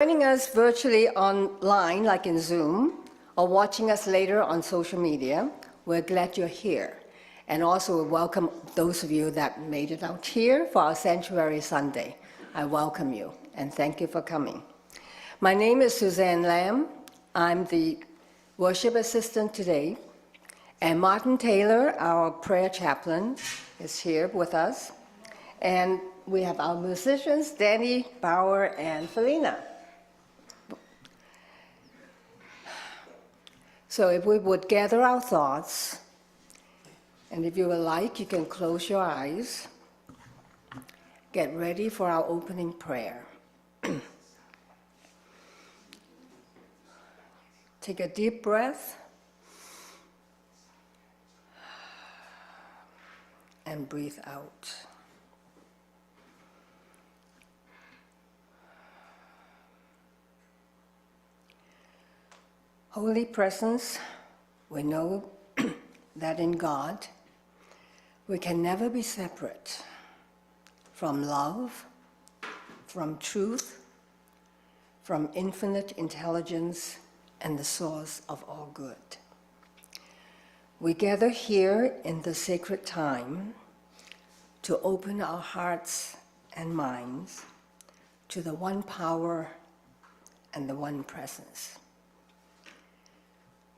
Joining us virtually online, like in Zoom, or watching us later on social media, we're glad you're here. And also we welcome those of you that made it out here for our Sanctuary Sunday. I welcome you, and thank you for coming. My name is Suzanne Lamb. I'm the worship assistant today. And Martin Taylor, our prayer chaplain, is here with us. And we have our musicians, Danny, Bauer, and Felina. So if we would gather our thoughts, and if you would like, you can close your eyes. Get ready for our opening prayer. Take a deep breath and breathe out. Holy Presence, we know that in God, we can never be separate from love, from truth, from infinite intelligence, and the source of all good. We gather here in the sacred time to open our hearts and minds to the one power and the one presence.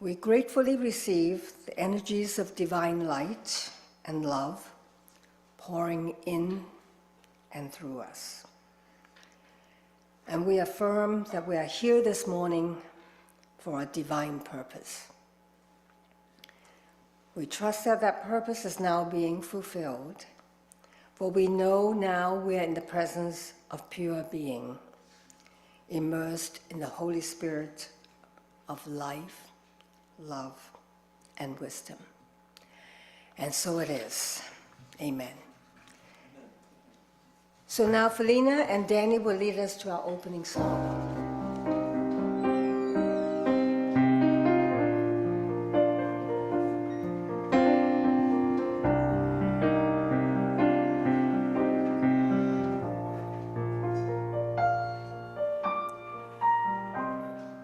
We gratefully receive the energies of divine light and love pouring in and through us. And we affirm that we are here this morning for a divine purpose. We trust that that purpose is now being fulfilled, for we know now we are in the presence of pure being, immersed in the Holy Spirit of life, love, and wisdom. And so it is. Amen. So now Felina and Danny will lead us to our opening song.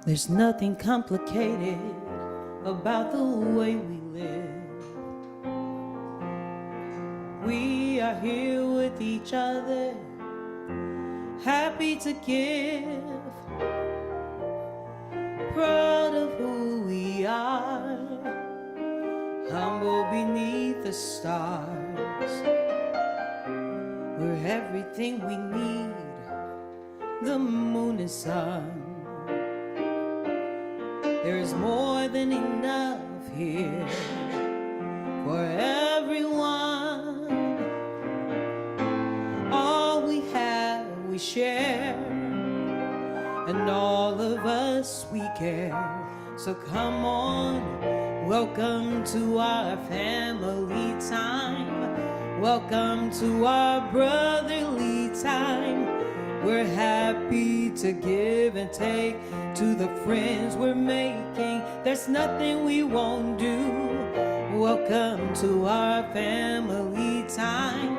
There's nothing complicated about the way we live. We are here with each other, happy to give, proud of who we are, humble beneath the stars. We're everything we need, the moon and sun. There's more than enough here for everyone. All we have, we share, and all of us, we care. So come on, welcome to our family time. Welcome to our brotherly time. We're happy to give and take to the friends we're making. There's nothing we won't do. Welcome to our family time.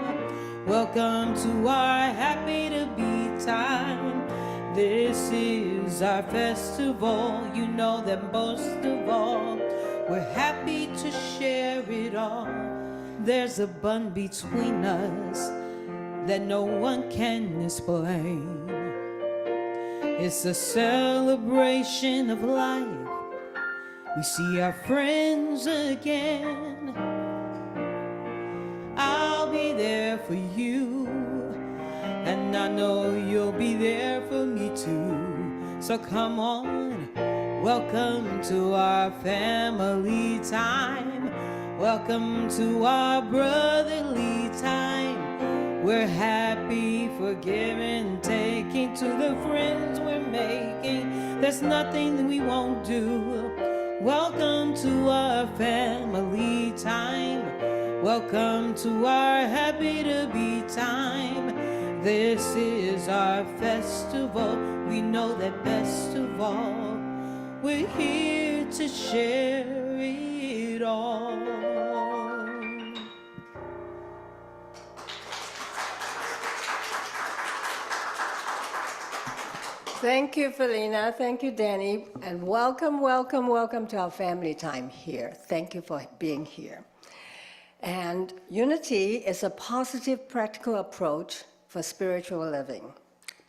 Welcome to our happy to be time. This is our festival. You know that most of all, we're happy to share it all. There's a bond between us that no one can explain. It's a celebration of life. We see our friends again. I'll be there for you, and I know you'll be there for me too. So come on, welcome to our family time. Welcome to our brotherly time. We're happy for giving, taking to the friends we're making. There's nothing that we won't do. Welcome to our family time. Welcome to our happy to be time. This is our festival. We know that best of all, we're here to share it all. Thank you, Felina. Thank you, Danny. And welcome, welcome, welcome to our family time here. Thank you for being here. And unity is a positive, practical approach for spiritual living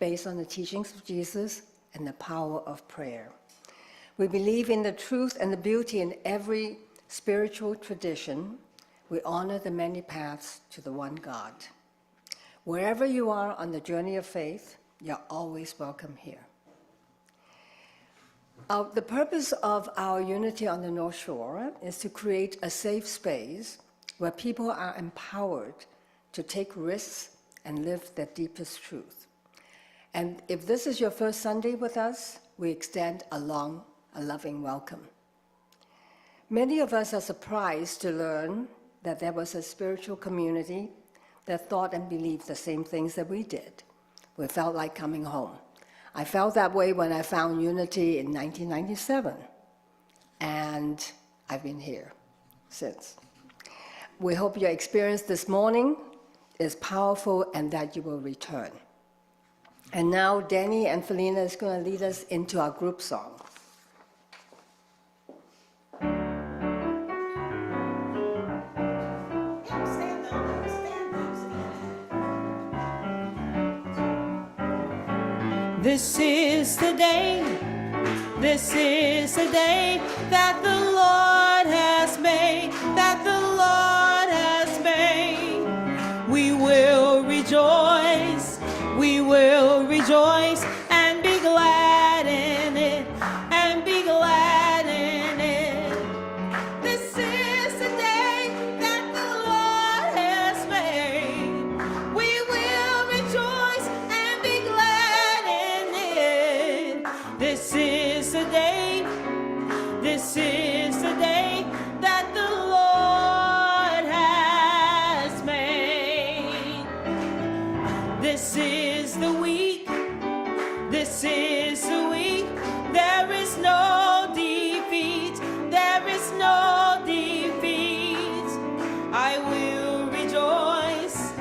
based on the teachings of Jesus and the power of prayer. We believe in the truth and the beauty in every spiritual tradition. We honor the many paths to the one God. Wherever you are on the journey of faith, you're always welcome here. The purpose of our Unity on the North Shore is to create a safe space where people are empowered to take risks and live their deepest truth. And if this is your first Sunday with us, we extend a loving welcome. Many of us are surprised to learn that there was a spiritual community that thought and believed the same things that we did. We felt like coming home. I felt that way when I found Unity in 1997, and I've been here since. We hope your experience this morning is powerful and that you will return. And now Danny and Felina is going to lead us into our group song. This is the day that the Lord has made, that the Lord has made. We will rejoice and be glad in it, and be glad in it. This is the day that the Lord has made. We will rejoice and be glad in it. This is the day that the Lord has made. This is the week, there is no defeat, there is no defeat. I will rejoice,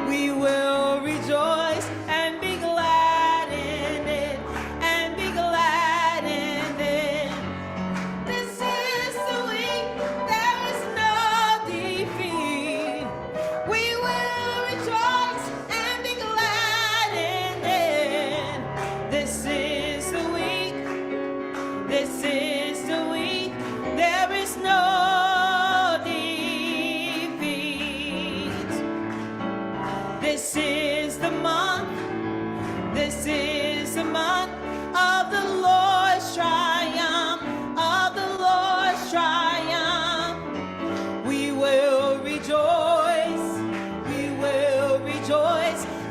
we will rejoice and be glad in it, and be glad in it. This is the week, there is no defeat. We will rejoice and be glad in it. This is the week, there is no defeat. This is the month of the Lord's triumph, of the Lord's triumph. We will rejoice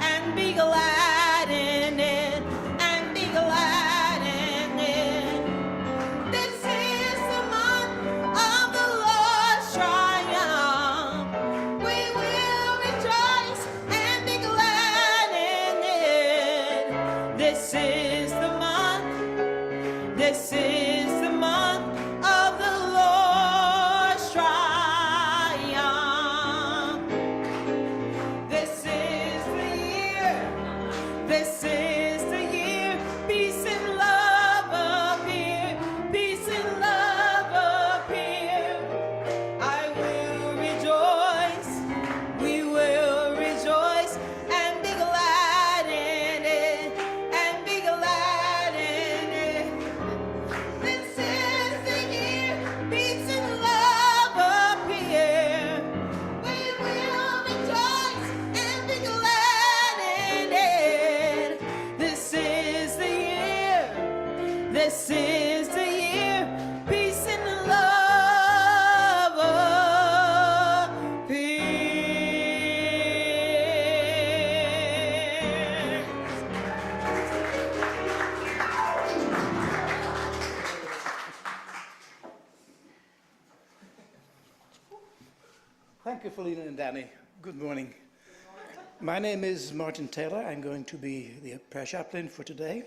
and be glad in it, and be glad in it. This is the month of the Lord's triumph. We will rejoice and be glad in it. This is the month of the Lord's triumph. This is the year, peace and love appear, peace and love appear. I will rejoice, we will rejoice and be glad in it, and be glad in it. This is the year, peace and love appear. We will rejoice and be glad in it. This is the year, peace and love appear. Thank you, Felina and Danny. Good morning. My name is Martin Taylor. I'm going to be the prayer chaplain for today.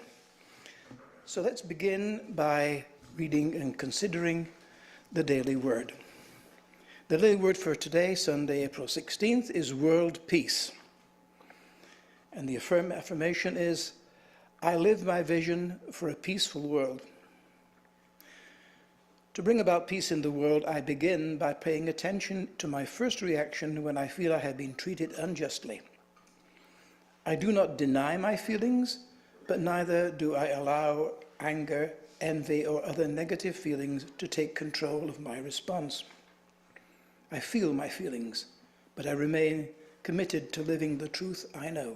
So let's begin by reading and considering the daily word. The daily word for today, Sunday, April 16th, is world peace. And the affirmation is, I live my vision for a peaceful world. To bring about peace in the world, I begin by paying attention to my first reaction when I feel I have been treated unjustly. I do not deny my feelings, but neither do I allow anger, envy, or other negative feelings to take control of my response. I feel my feelings, but I remain committed to living the truth I know.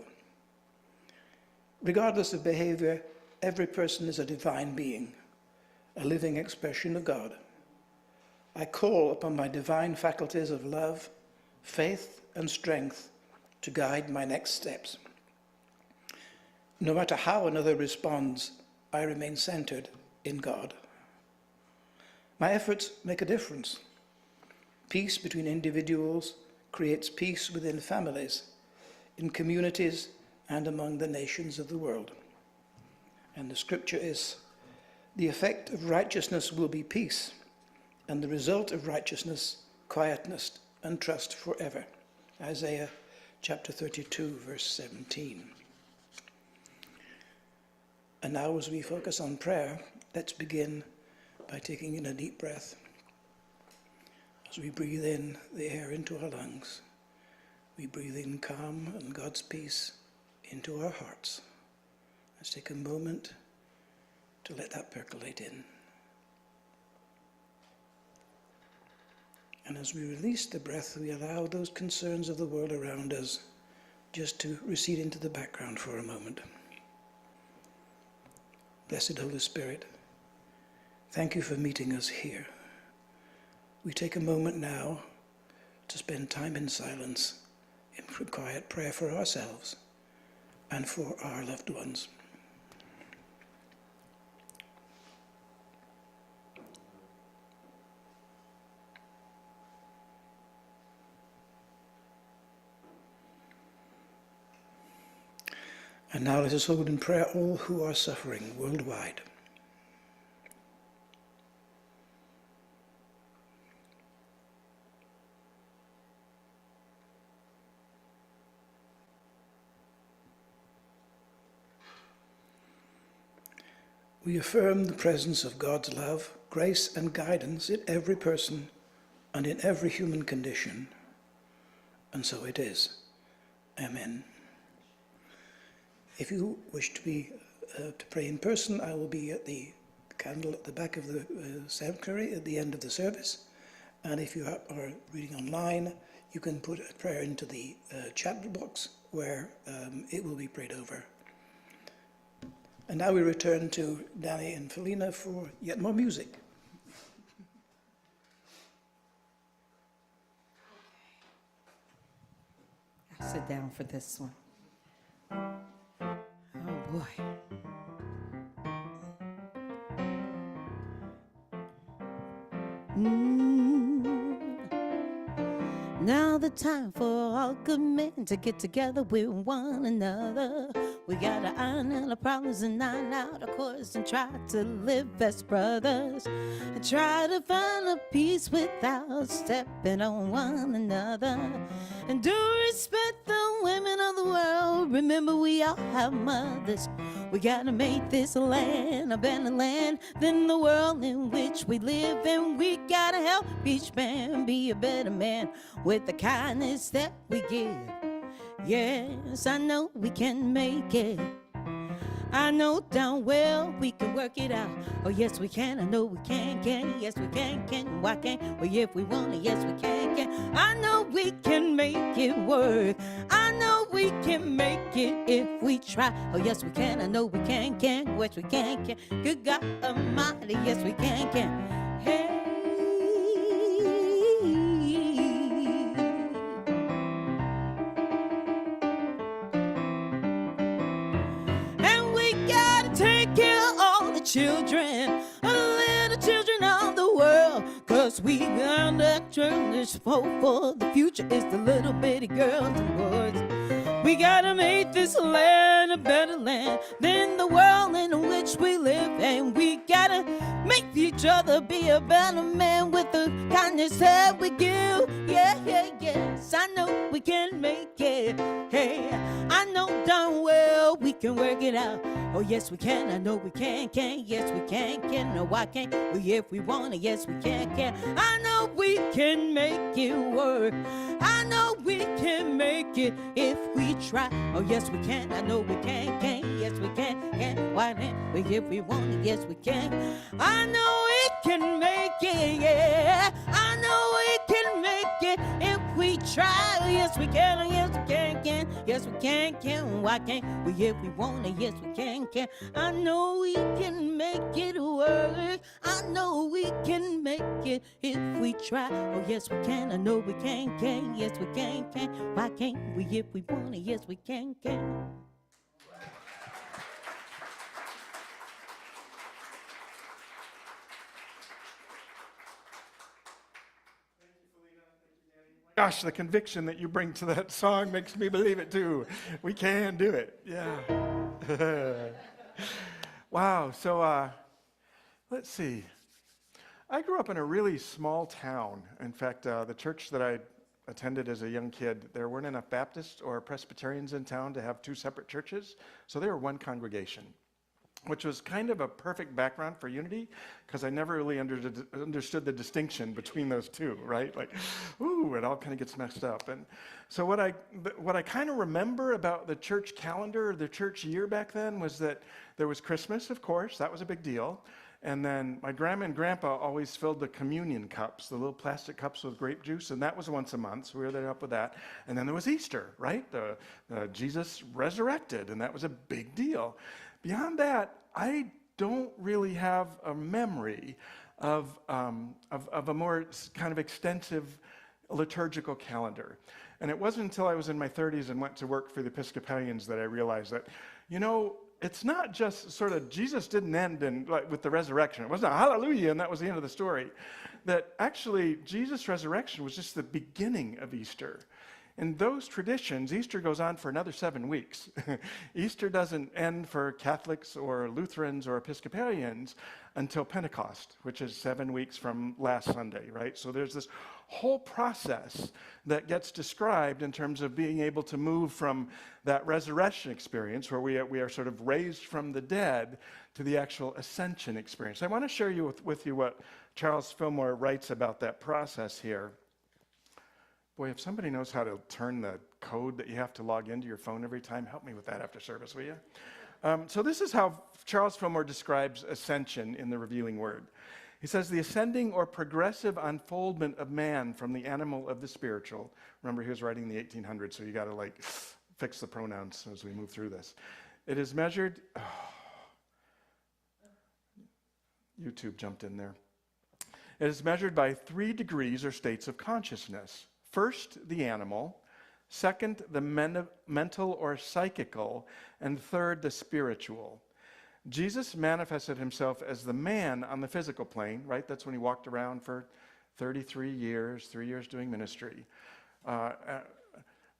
Regardless of behavior, every person is a divine being, a living expression of God. I call upon my divine faculties of love, faith, and strength to guide my next steps. No matter how another responds, I remain centered in God. My efforts make a difference. Peace between individuals creates peace within families, in communities, and among the nations of the world. And the scripture is, the effect of righteousness will be peace, and the result of righteousness, quietness and trust forever. Isaiah chapter 32, verse 17. And now as we focus on prayer, let's begin by taking in a deep breath. As we breathe in the air into our lungs, we breathe in calm and God's peace into our hearts. Let's take a moment to let that percolate in. And as we release the breath, we allow those concerns of the world around us just to recede into the background for a moment. Blessed Holy Spirit, thank you for meeting us here. We take a moment now to spend time in silence, in quiet prayer for ourselves and for our loved ones. And now let us hold in prayer all who are suffering worldwide. We affirm the presence of God's love, grace, and guidance in every person and in every human condition. And so it is. Amen. If you wish to pray in person, I will be at the candle at the back of the sanctuary at the end of the service. And if you are reading online, you can put a prayer into the chat box where it will be prayed over. And now we return to Danny and Felina for yet more music. I'll sit down for this one. Oh boy. Now the time for all good men to get together with one another. We gotta iron our problems and iron out our course and try to live as brothers. And try to find a peace without stepping on one another. And do respect the women of the world. Remember we all have mothers. We gotta make this land a better land than the world in which we live. And we gotta help each man be a better man with the kindness that we give. Yes, I know we can make it. I know down well we can work it out. Oh yes we can, I know we can. Yes we can, why can't we if we want it? Yes we can. I know we can make it work. I know we can make it if we try. Oh yes we can, I know we can. Yes we can. Good God Almighty, yes we can. Hey. Take care of all the children, little children of the world. Cause we got that children's hope for the future is the little bitty girls and boys. We gotta make this land a better land than the world in which we live. And we gotta make each other be a better man with the kindness that we give. Yeah, yeah, yes, I know we can make it. Hey, I know darn well we can work it out. Oh, yes, we can. I know we can. Yes, we can. No, why can't we if we wanna? Yes, we can. I know we can make it work. I know we can make it if we try. Oh, yes, we can. I know we can. Yes, we can. Why can't we if we want it? Yes, we can. I know we can make it. Yeah, I know we can make it if we try. Oh, yes, we can. Oh, yes, we can. Yes, we can. Why can't we if we want it? Yes, we can. I know we can make it work. I know we can make it if we try. Oh, yes, we can. I know we can. Yes, we can. Why can't we if we want it? Yes, we can. Gosh, the conviction that you bring to that song makes me believe it too. We can do it. Yeah. Wow. So let's see. I grew up in a really small town. In fact, the church that I attended as a young kid, there weren't enough Baptists or Presbyterians in town to have two separate churches, so they were one congregation, which was kind of a perfect background for unity, because I never really understood the distinction between those two, right? Like, ooh, it all kind of gets messed up. And so what I kind of remember about the church calendar, or the church year back then, was that there was Christmas, of course, that was a big deal. And then my grandma and grandpa always filled the communion cups, the little plastic cups with grape juice, and that was once a month, so we were there up with that. And then there was Easter, right? Jesus resurrected, and that was a big deal. Beyond that, I don't really have a memory of a more kind of extensive liturgical calendar. And it wasn't until I was in my 30s and went to work for the Episcopalians that I realized that, it's not just sort of Jesus didn't end with the resurrection. It wasn't a hallelujah and that was the end of the story. That actually Jesus' resurrection was just the beginning of Easter. In those traditions, Easter goes on for another 7 weeks. Easter doesn't end for Catholics or Lutherans or Episcopalians until Pentecost, which is 7 weeks from last Sunday, right? So there's this whole process that gets described in terms of being able to move from that resurrection experience, where we are sort of raised from the dead, to the actual ascension experience. I want to share with you what Charles Fillmore writes about that process here. Boy, if somebody knows how to turn the code that you have to log into your phone every time, help me with that after service, will you? So this is how Charles Fillmore describes ascension in the Revealing Word. He says, the ascending or progressive unfoldment of man from the animal of the spiritual. Remember, he was writing in the 1800s, so you got to fix the pronouns as we move through this. It is measured... YouTube jumped in there. It is measured by 3 degrees or states of consciousness. First, the animal. Second, the mental or psychical. And third, the spiritual. Jesus manifested himself as the man on the physical plane, right? That's when he walked around for 33 years, 3 years doing ministry.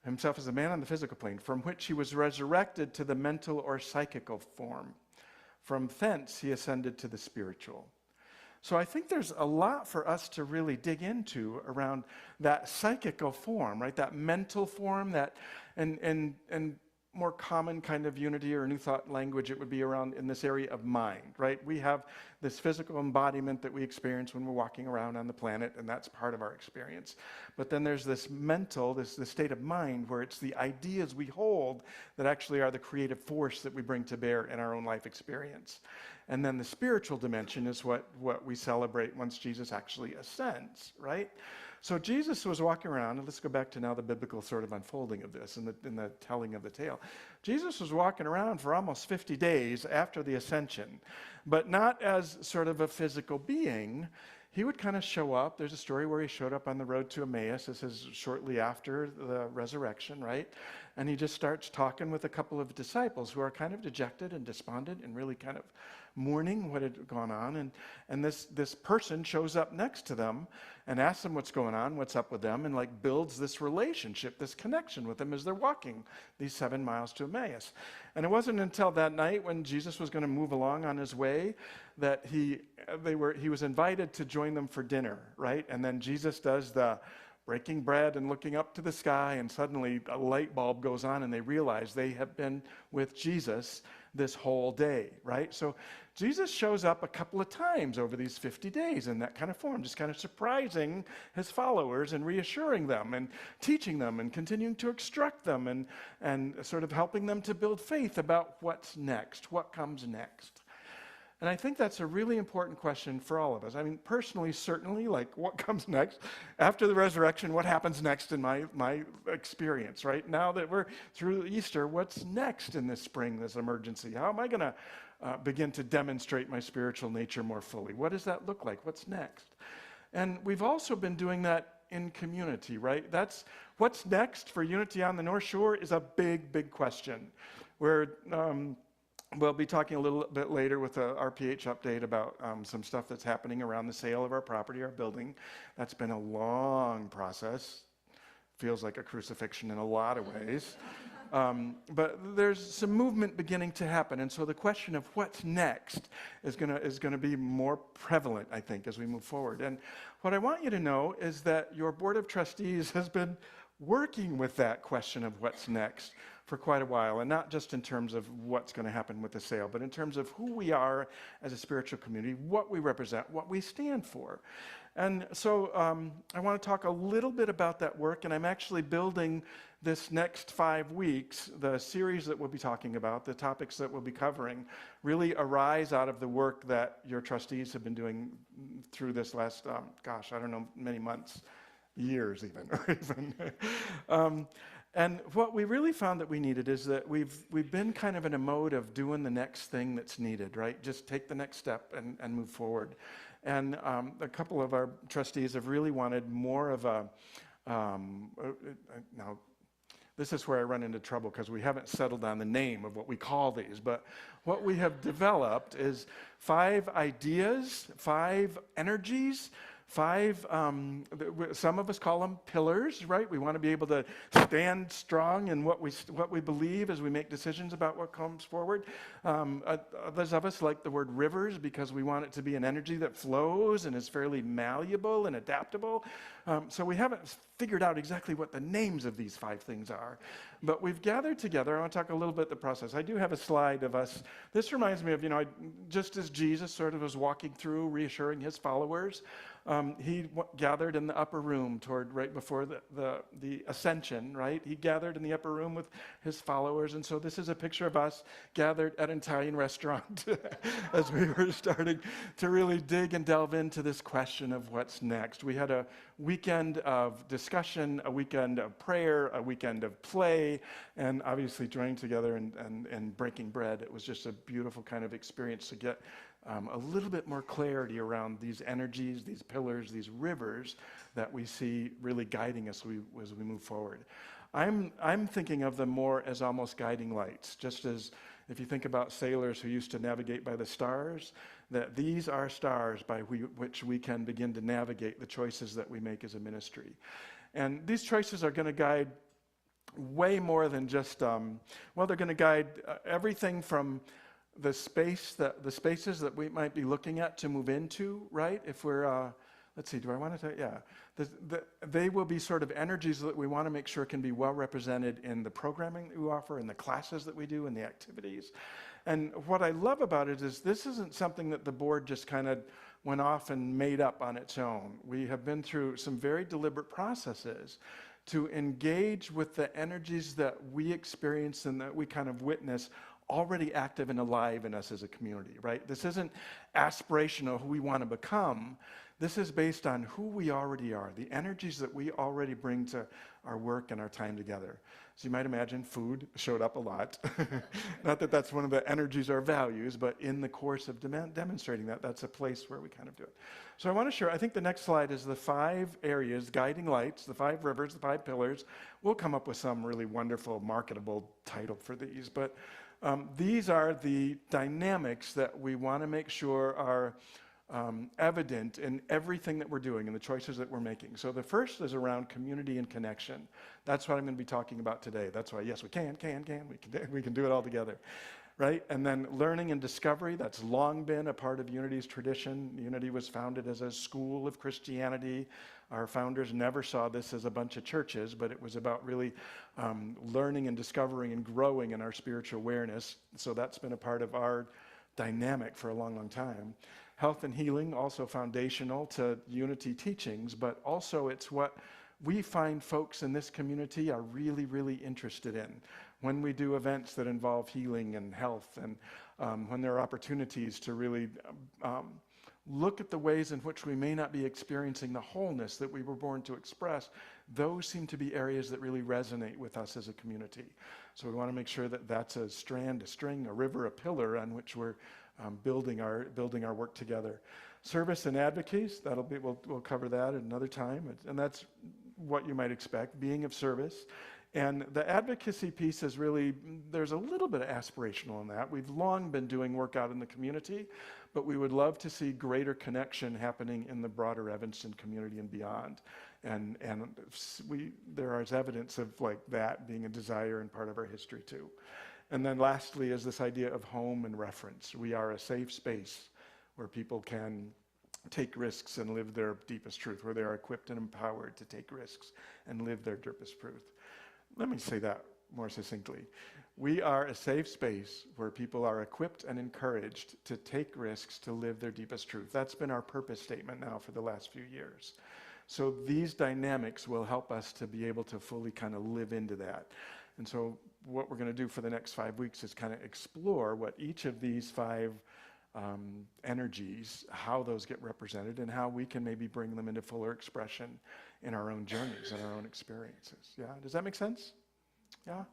Himself as a man on the physical plane, from which he was resurrected to the mental or psychical form. From thence, he ascended to the spiritual. So I think there's a lot for us to really dig into around that psychical form, right? That mental form, that and more common kind of unity or New Thought language, it would be around in this area of mind, right? We have this physical embodiment that we experience when we're walking around on the planet, and that's part of our experience. But then there's this mental, this state of mind where it's the ideas we hold that actually are the creative force that we bring to bear in our own life experience. And then the spiritual dimension is what we celebrate once Jesus actually ascends, right? So Jesus was walking around, and let's go back to now the biblical sort of unfolding of this and the telling of the tale. Jesus was walking around for almost 50 days after the ascension, but not as sort of a physical being. He would kind of show up. There's a story where he showed up on the road to Emmaus. This is shortly after the resurrection, right? and he just starts talking with a couple of disciples who are kind of dejected and despondent and really kind of mourning what had gone on. And this person shows up next to them and asks them what's going on, what's up with them, and like builds this relationship, this connection with them as they're walking these 7 miles to Emmaus. And it wasn't until that night when Jesus was going to move along on his way that he was invited to join them for dinner, right? And then Jesus does the breaking bread and looking up to the sky, and suddenly a light bulb goes on and they realize they have been with Jesus this whole day, right? So Jesus shows up a couple of times over these 50 days in that kind of form, just kind of surprising his followers and reassuring them and teaching them and continuing to instruct them and sort of helping them to build faith about what's next, what comes next. And I think that's a really important question for all of us. I mean, personally, certainly, like what comes next? After the resurrection, what happens next in my experience, right? Now that we're through Easter, what's next in this spring, this emergency? How am I going to begin to demonstrate my spiritual nature more fully? What does that look like? What's next? And we've also been doing that in community, right? That's what's next for Unity on the North Shore is a big, big question. We'll be talking a little bit later with a RPH update about some stuff that's happening around the sale of our property, our building. That's been a long process. Feels like a crucifixion in a lot of ways. But there's some movement beginning to happen. And so the question of what's next is gonna be more prevalent, I think, as we move forward. And what I want you to know is that your Board of Trustees has been working with that question of what's next for quite a while, and not just in terms of what's going to happen with the sale, but in terms of who we are as a spiritual community, what we represent, what we stand for. And so I want to talk a little bit about that work, and I'm actually building this next 5 weeks, the series that we'll be talking about, the topics that we'll be covering, really arise out of the work that your trustees have been doing through this last, many months, years even. And what we really found that we needed is that we've been kind of in a mode of doing the next thing that's needed, right? Just take the next step and move forward. And a couple of our trustees have really wanted more of a, now this is where I run into trouble because we haven't settled on the name of what we call these, but what we have developed is 5 ideas, 5 energies, 5, some of us call them pillars, right? We want to be able to stand strong in what we believe as we make decisions about what comes forward. Others of us like the word rivers because we want it to be an energy that flows and is fairly malleable and adaptable. So we haven't figured out exactly what the names of these 5 things are. But we've gathered together. I want to talk a little bit the process. I do have a slide of us. This reminds me of, just as Jesus sort of was walking through, reassuring his followers, he gathered in the upper room right before the ascension, right? He gathered in the upper room with his followers. And so this is a picture of us gathered at an Italian restaurant as we were starting to really dig and delve into this question of what's next. We had a weekend of discussion, a weekend of prayer, a weekend of play, and obviously joining together and breaking bread. It was just a beautiful kind of experience to get a little bit more clarity around these energies, these pillars, these rivers that we see really guiding us as we move forward. I'm thinking of them more as almost guiding lights, just as if you think about sailors who used to navigate by the stars, that these are stars by which we can begin to navigate the choices that we make as a ministry. And these choices are going to guide way more than just, they're going to guide everything from the spaces that we might be looking at to move into, right? If we're, let's see, do I want to tell you? Yeah. They will be sort of energies that we want to make sure can be well represented in the programming that we offer, in the classes that we do, in the activities. And what I love about it is this isn't something that the board just kind of went off and made up on its own. We have been through some very deliberate processes to engage with the energies that we experience and that we kind of witness already active and alive in us as a community, right? This isn't aspirational, who we want to become. This is based on who we already are, the energies that we already bring to our work and our time together. So you might imagine food showed up a lot. Not that that's one of the energies or values, but in the course of demonstrating that, that's a place where we kind of do it. So I want to share, I think the next slide is the 5 areas, guiding lights, the 5 rivers, the 5 pillars. We'll come up with some really wonderful, marketable title for these, but these are the dynamics that we want to make sure are evident in everything that we're doing and the choices that we're making. So the first is around community and connection. That's what I'm going to be talking about today. That's why, yes, we can do it all together, right? And then learning and discovery, that's long been a part of Unity's tradition. Unity was founded as a school of Christianity. Our founders never saw this as a bunch of churches, but it was about really learning and discovering and growing in our spiritual awareness. So that's been a part of our dynamic for a long, long time. Health and healing, also foundational to Unity teachings, but also it's what we find folks in this community are really, really interested in. When we do events that involve healing and health, and when there are opportunities to really look at the ways in which we may not be experiencing the wholeness that we were born to express, those seem to be areas that really resonate with us as a community. So we want to make sure that that's a strand, a string, a river, a pillar on which we're building our work together. Service and advocacy, we'll cover that at another time, and that's what you might expect, being of service. And the advocacy piece is really, there's a little bit of aspirational in that. We've long been doing work out in the community, but we would love to see greater connection happening in the broader Evanston community and beyond. And there is evidence of like that being a desire and part of our history too. And then lastly is this idea of home and reference. We are a safe space where people can take risks and live their deepest truth, where they are equipped and empowered to take risks and live their deepest truth. Let me say that more succinctly. We are a safe space where people are equipped and encouraged to take risks to live their deepest truth. That's been our purpose statement now for the last few years. So these dynamics will help us to be able to fully kind of live into that. And so what we're going to do for the next 5 weeks is kind of explore what each of these 5 energies, how those get represented, and how we can maybe bring them into fuller expression in our own journeys and our own experiences. Yeah, does that make sense? Yeah.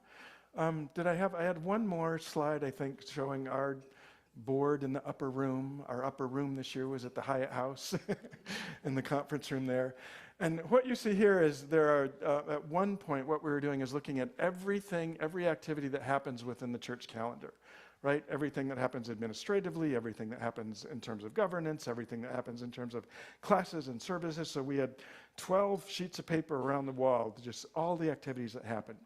I had one more slide, I think, showing our board in the upper room. Our upper room this year was at the Hyatt House in the conference room there. And what you see here is there are, at one point, what we were doing is looking at everything, every activity that happens within the church calendar, right? Everything that happens administratively, everything that happens in terms of governance, everything that happens in terms of classes and services. So we had 12 sheets of paper around the wall, just all the activities that happen.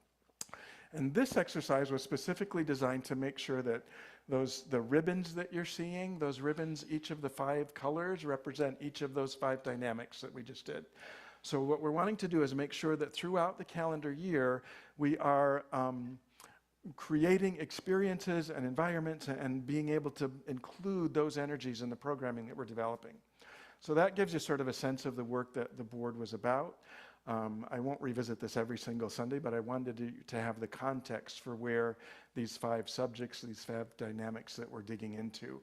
And this exercise was specifically designed to make sure that the ribbons that you're seeing, those ribbons, each of the 5 colors represent each of those 5 dynamics that we just did. So what we're wanting to do is make sure that throughout the calendar year, we are creating experiences and environments and being able to include those energies in the programming that we're developing. So that gives you sort of a sense of the work that the board was about. I won't revisit this every single Sunday, but I wanted to have the context for where these 5 subjects, these 5 dynamics that we're digging into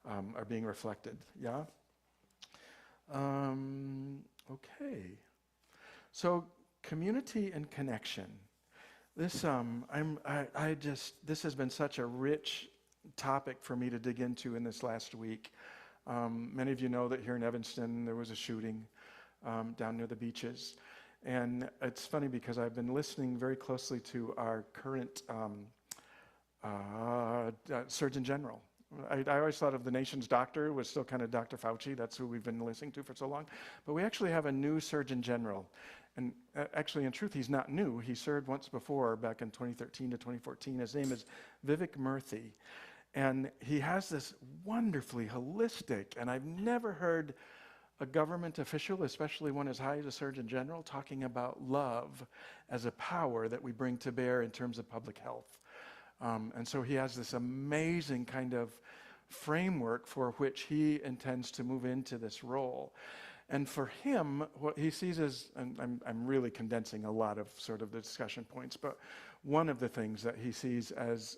are being reflected. Yeah? Okay. So community and connection. This this has been such a rich topic for me to dig into in this last week. Many of you know that here in Evanston there was a shooting down near the beaches. And it's funny because I've been listening very closely to our current Surgeon General. I always thought of the nation's doctor was still kind of Dr. Fauci. That's who we've been listening to for so long. But we actually have a new Surgeon General. And actually, in truth, he's not new. He served once before, back in 2013 to 2014. His name is Vivek Murthy. And he has this wonderfully holistic, and I've never heard a government official, especially one as high as a Surgeon General, talking about love as a power that we bring to bear in terms of public health. And so he has this amazing kind of framework for which he intends to move into this role. And for him, what he sees is, and I'm really condensing a lot of sort of the discussion points, but one of the things that he sees as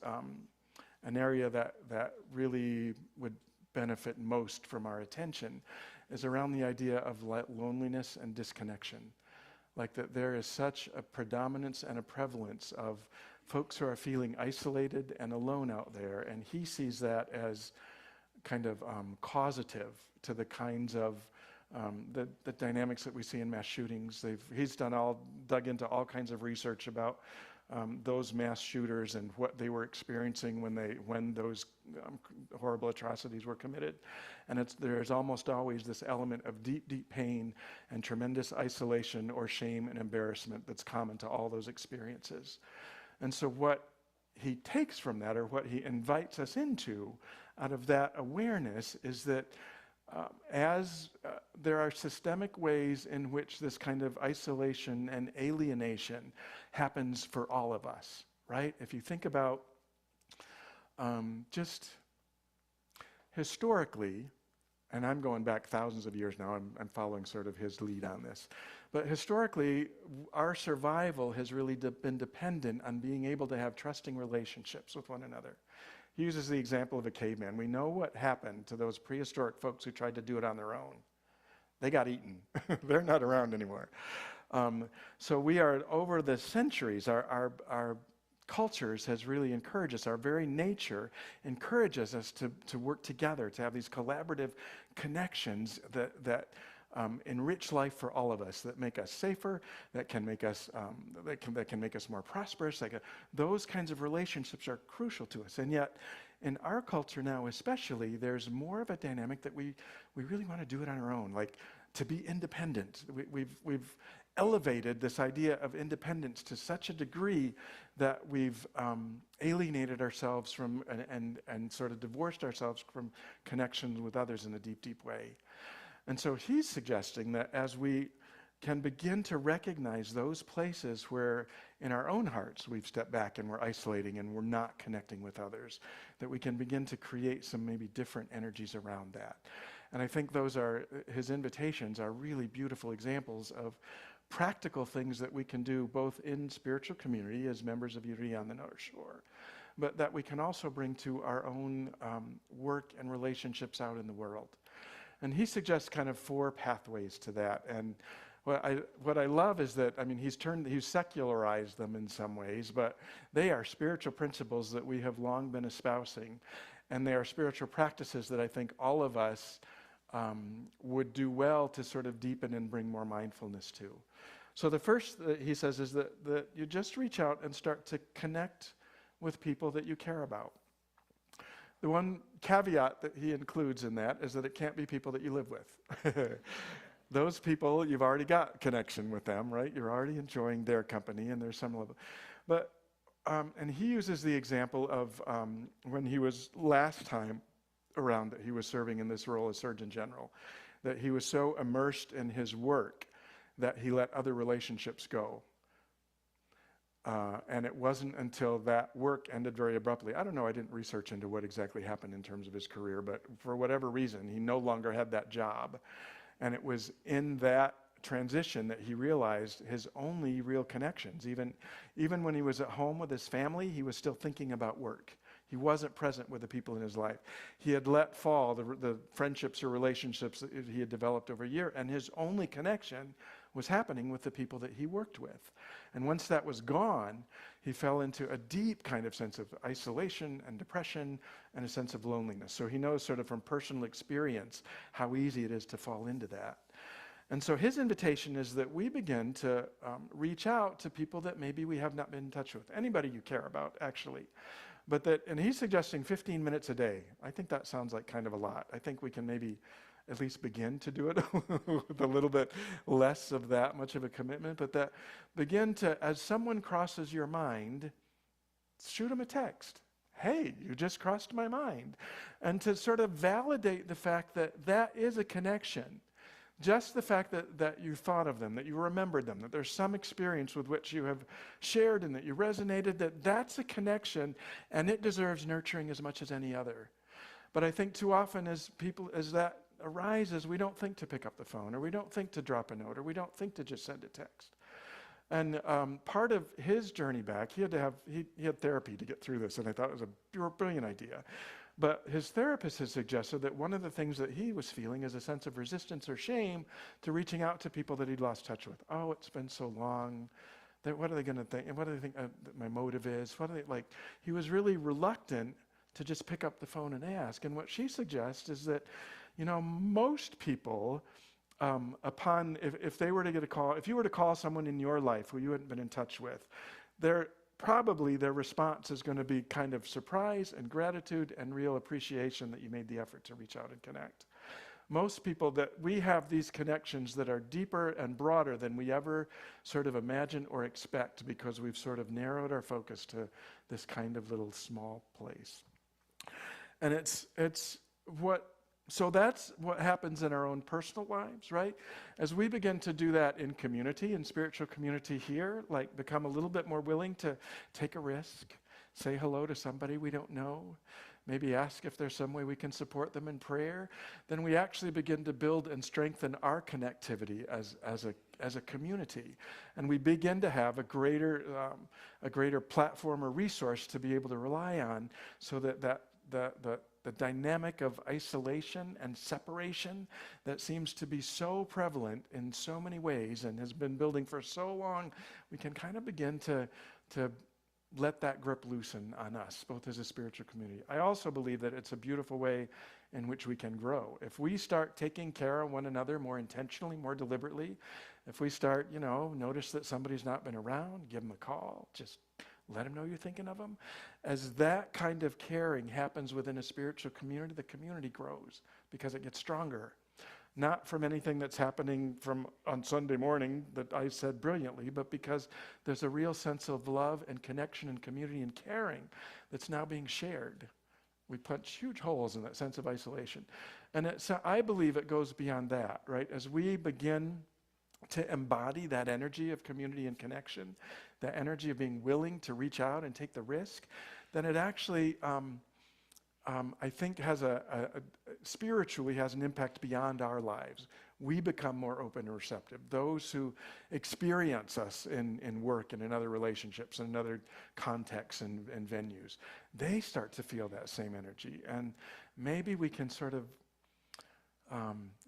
an area that really would benefit most from our attention is around the idea of loneliness and disconnection. Like that there is such a predominance and a prevalence of folks who are feeling isolated and alone out there, and he sees that as kind of causative to the kinds of the dynamics that we see in mass shootings. He's dug into all kinds of research about those mass shooters and what they were experiencing when those horrible atrocities were committed. And there's almost always this element of deep, deep pain and tremendous isolation or shame and embarrassment that's common to all those experiences. And so what he takes from that, or what he invites us into out of that awareness, is that there are systemic ways in which this kind of isolation and alienation happens for all of us, right? If you think about just historically, and I'm going back thousands of years now, I'm following sort of his lead on this, but historically, our survival has really been dependent on being able to have trusting relationships with one another. He uses the example of a caveman. We know what happened to those prehistoric folks who tried to do it on their own. They got eaten. They're not around anymore. So we are, over the centuries, our cultures has really encouraged us, our very nature encourages us to work together, to have these collaborative connections that enrich life for all of us, that make us safer, that can make us more prosperous. Those kinds of relationships are crucial to us. And yet, in our culture now especially, there's more of a dynamic that we really want to do it on our own, like to be independent. We've elevated this idea of independence to such a degree that we've alienated ourselves from and sort of divorced ourselves from connections with others in a deep, deep way. And so he's suggesting that as we can begin to recognize those places where in our own hearts we've stepped back and we're isolating and we're not connecting with others, that we can begin to create some maybe different energies around that. And I think his invitations are really beautiful examples of practical things that we can do both in spiritual community as members of Unity on the North Shore, but that we can also bring to our own work and relationships out in the world. And he suggests kind of 4 pathways to that. And what I love is that, I mean, he's secularized them in some ways, but they are spiritual principles that we have long been espousing. And they are spiritual practices that I think all of us would do well to sort of deepen and bring more mindfulness to. So the first, he says, is that you just reach out and start to connect with people that you care about. The one caveat that he includes in that is that it can't be people that you live with. Those people, you've already got connection with them, right? You're already enjoying their company, and there's some level. But, and he uses the example of when he was last time around, that he was serving in this role as Surgeon General, that he was so immersed in his work that he let other relationships go. And it wasn't until that work ended very abruptly. I don't know, I didn't research into what exactly happened in terms of his career, but for whatever reason, he no longer had that job. And it was in that transition that he realized his only real connections, even when he was at home with his family, he was still thinking about work. He wasn't present with the people in his life. He had let fall the friendships or relationships that he had developed over a year, and his only connection was happening with the people that he worked with. And once that was gone, he fell into a deep kind of sense of isolation and depression and a sense of loneliness. So he knows sort of from personal experience how easy it is to fall into that. And so his invitation is that we begin to reach out to people that maybe we have not been in touch with, anybody you care about, actually. And he's suggesting 15 minutes a day. I think that sounds like kind of a lot. I think we can maybe at least begin to do it with a little bit less of that much of a commitment, but that begin to, as someone crosses your mind, shoot them a text. Hey, you just crossed my mind. And to sort of validate the fact that that is a connection. Just the fact that you thought of them, that you remembered them, that there's some experience with which you have shared and that you resonated, that's a connection, and it deserves nurturing as much as any other. But I think too often as that arises, we don't think to pick up the phone, or we don't think to drop a note, or we don't think to just send a text. And part of his journey back, he had therapy to get through this, and I thought it was a brilliant idea. But his therapist has suggested that one of the things that he was feeling is a sense of resistance or shame to reaching out to people that he'd lost touch with. Oh, it's been so long. What are they going to think? And what do they think that my motive is? What are they like? He was really reluctant to just pick up the phone and ask. And what she suggests is that, most people, if they were to get a call, if you were to call someone in your life who you hadn't been in touch with, their response is going to be kind of surprise and gratitude and real appreciation that you made the effort to reach out and connect. Most people, that we have these connections that are deeper and broader than we ever sort of imagine or expect, because we've sort of narrowed our focus to this kind of little small place. And so that's what happens in our own personal lives, right? As we begin to do that in community, in spiritual community here, like become a little bit more willing to take a risk, say hello to somebody we don't know, maybe ask if there's some way we can support them in prayer, then we actually begin to build and strengthen our connectivity as a community. And we begin to have a greater platform or resource to be able to rely on, so that the dynamic of isolation and separation that seems to be so prevalent in so many ways and has been building for so long, we can kind of begin to let that grip loosen on us, both as a spiritual community. I also believe that it's a beautiful way in which we can grow. If we start taking care of one another more intentionally, more deliberately, if we start, notice that somebody's not been around, give them a call, just let them know you're thinking of them. As that kind of caring happens within a spiritual community, the community grows because it gets stronger. Not from anything that's happening on Sunday morning that I said brilliantly, but because there's a real sense of love and connection and community and caring that's now being shared. We punch huge holes in that sense of isolation. And I believe it goes beyond that, right? As we begin to embody that energy of community and connection, that energy of being willing to reach out and take the risk, then it actually, I think, spiritually has an impact beyond our lives. We become more open and receptive. Those who experience us in work and in other relationships and in other contexts and venues, they start to feel that same energy. And maybe we can sort of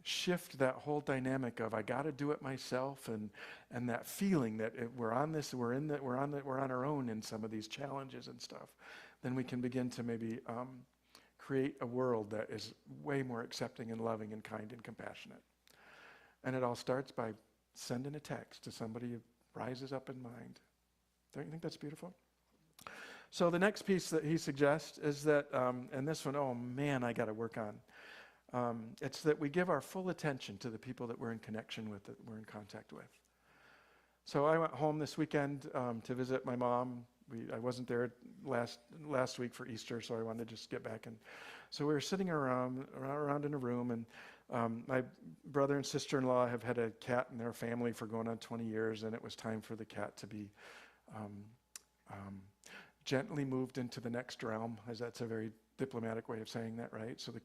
shift that whole dynamic of I got to do it myself, and that feeling that we're on our own in some of these challenges and stuff. Then we can begin to maybe create a world that is way more accepting and loving and kind and compassionate. And it all starts by sending a text to somebody who rises up in mind. Don't you think that's beautiful? So the next piece that he suggests is that, and this one, oh man, I got to work on. It's that we give our full attention to the people that we're in connection with, that we're in contact with. So I went home this weekend to visit my mom. I wasn't there last week for Easter, so I wanted to just get back. And so we were sitting around in a room, and my brother and sister-in-law have had a cat in their family for going on 20 years, and it was time for the cat to be gently moved into the next realm, as that's a very diplomatic way of saying that, right? So the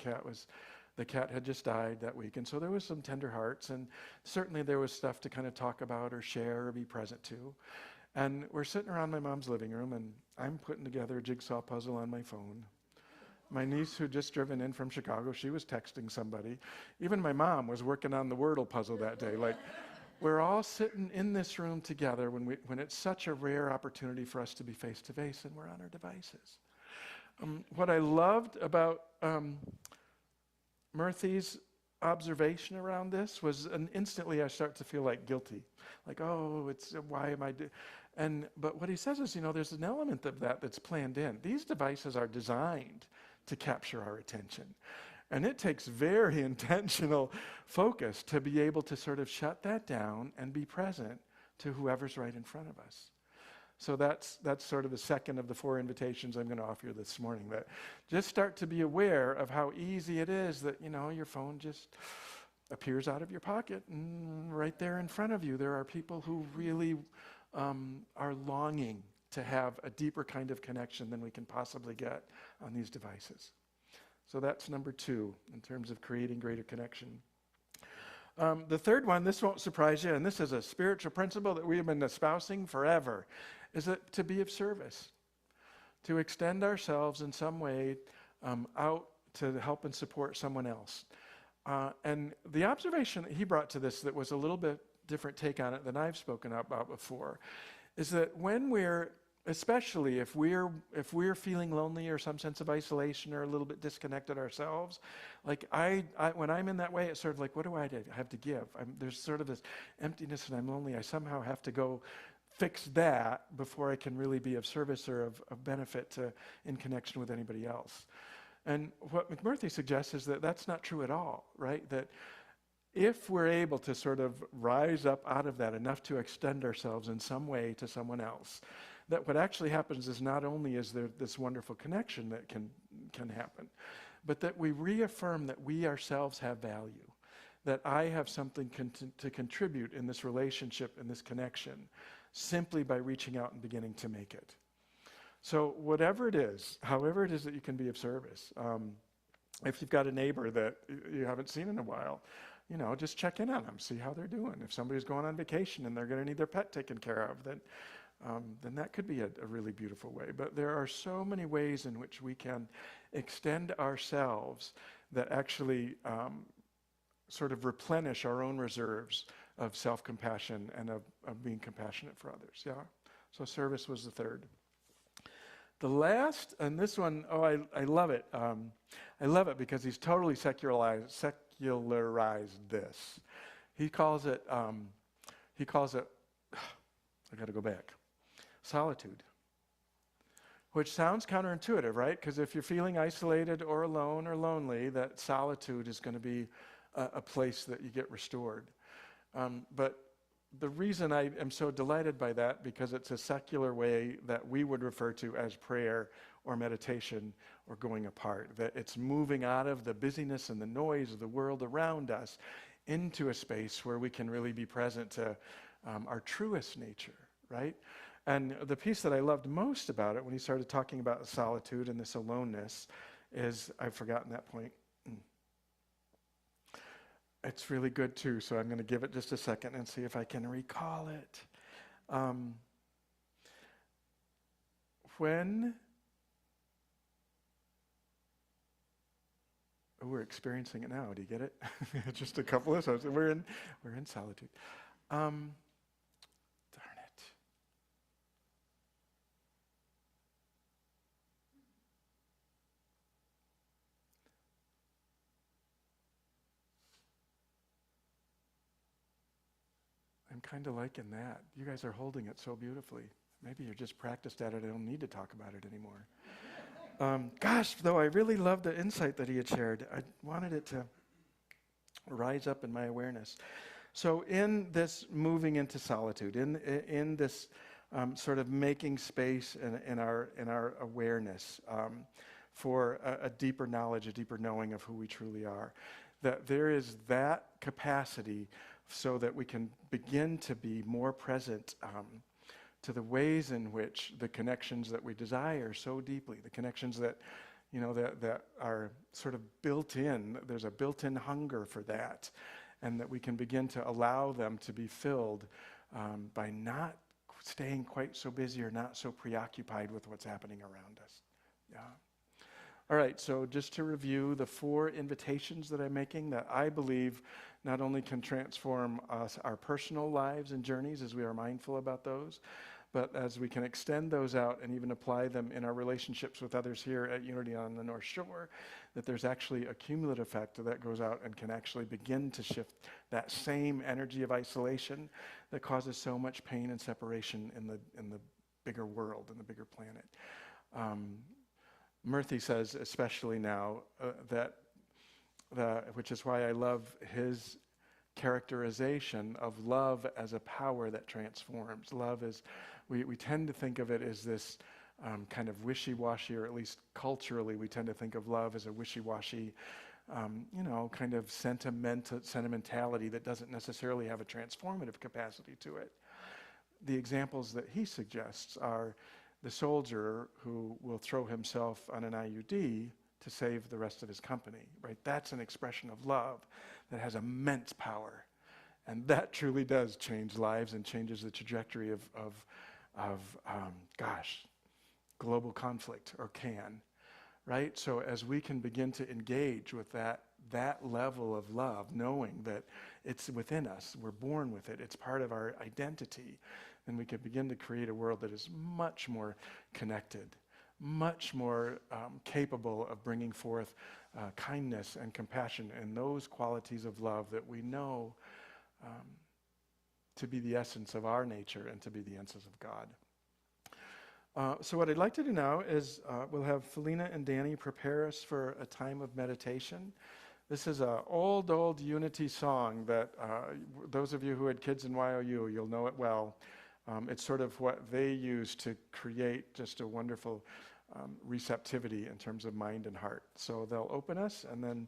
cat had just died that week, and so there was some tender hearts, and certainly there was stuff to kind of talk about or share or be present to. And we're sitting around my mom's living room, and I'm putting together a jigsaw puzzle on my phone. My niece, who'd just driven in from Chicago, she was texting somebody. Even my mom was working on the Wordle puzzle that day. Like, we're all sitting in this room together when it's such a rare opportunity for us to be face to face, and we're on our devices. What I loved about Murthy's observation around this was, and instantly I start to feel like guilty, like, oh, why am I but what he says is, there's an element of that's planned in. These devices are designed to capture our attention, and it takes very intentional focus to be able to sort of shut that down and be present to whoever's right in front of us. So that's sort of the second of the 4 invitations I'm going to offer you this morning, that just start to be aware of how easy it is that, your phone just appears out of your pocket, and right there in front of you, there are people who really are longing to have a deeper kind of connection than we can possibly get on these devices. So that's number 2 in terms of creating greater connection. The third one, this won't surprise you, and this is a spiritual principle that we have been espousing forever, is that to be of service, to extend ourselves in some way out to help and support someone else. And the observation that he brought to this that was a little bit different take on it than I've spoken about before is that when we're, especially if we're feeling lonely or some sense of isolation or a little bit disconnected ourselves, like I when I'm in that way, it's sort of like, what do I have to give? There's sort of this emptiness and I'm lonely. I somehow have to go fix that before I can really be of service or of benefit in connection with anybody else. And what McMurthy suggests is that that's not true at all, right? That if we're able to sort of rise up out of that enough to extend ourselves in some way to someone else, that what actually happens is not only is there this wonderful connection that can happen, but that we reaffirm that we ourselves have value, that I have something to contribute in this relationship, in this connection, simply by reaching out and beginning to make it. So whatever it is, however it is that you can be of service, if you've got a neighbor that you haven't seen in a while, just check in on them, see how they're doing. If somebody's going on vacation and they're going to need their pet taken care of, then that could be a really beautiful way. But there are so many ways in which we can extend ourselves that actually sort of replenish our own reserves of self-compassion and of being compassionate for others. Yeah. So service was the third. The last, and this one, I love it. I love it because he's totally secularized this. He calls it, I got to go back, solitude, which sounds counterintuitive, right? Because if you're feeling isolated or alone or lonely, that solitude is going to be a place that you get restored. But the reason I am so delighted by that, because it's a secular way that we would refer to as prayer or meditation or going apart, that it's moving out of the busyness and the noise of the world around us into a space where we can really be present to our truest nature, right? And the piece that I loved most about it when he started talking about solitude and this aloneness is, I've forgotten that point. It's really good too, so I'm going to give it just a second and see if I can recall it. We're experiencing it now. Do you get it? Just a couple of seconds. We're in solitude. Darn it. I'm kind of liking that. You guys are holding it so beautifully. Maybe you're just practiced at it. I don't need to talk about it anymore. Gosh, though, I really loved the insight that he had shared. I wanted it to rise up in my awareness. So in this moving into solitude, in this sort of making space in our awareness for a deeper knowledge, a deeper knowing of who we truly are, that there is that capacity so that we can begin to be more present to the ways in which the connections that we desire so deeply, the connections that, that are sort of built in, there's a built-in hunger for that, and that we can begin to allow them to be filled by not staying quite so busy or not so preoccupied with what's happening around us. Yeah. All right, so just to review the 4 invitations that I'm making that I believe not only can transform us, our personal lives and journeys as we are mindful about those, but as we can extend those out and even apply them in our relationships with others here at Unity on the North Shore, that there's actually a cumulative effect that goes out and can actually begin to shift that same energy of isolation that causes so much pain and separation in the bigger world, in the bigger planet. Murthy says, especially now, which is why I love his characterization of love as a power that transforms. Love is, we tend to think of it as this kind of wishy-washy, or at least culturally, we tend to think of love as a wishy-washy, kind of sentimentality that doesn't necessarily have a transformative capacity to it. The examples that he suggests are the soldier who will throw himself on an IUD to save the rest of his company, right? That's an expression of love that has immense power And that truly does change lives and changes the trajectory of global conflict, or can, right? So as we can begin to engage with that level of love, knowing that it's within us, we're born with it, it's part of our identity, then we can begin to create a world that is much more connected, much more capable of bringing forth kindness and compassion and those qualities of love that we know to be the essence of our nature and to be the essence of God. So what I'd like to do now is we'll have Felina and Danny prepare us for a time of meditation. This is an old Unity song that those of you who had kids in YOU, you'll know it well. It's sort of what they use to create just a wonderful receptivity in terms of mind and heart. So they'll open us, and then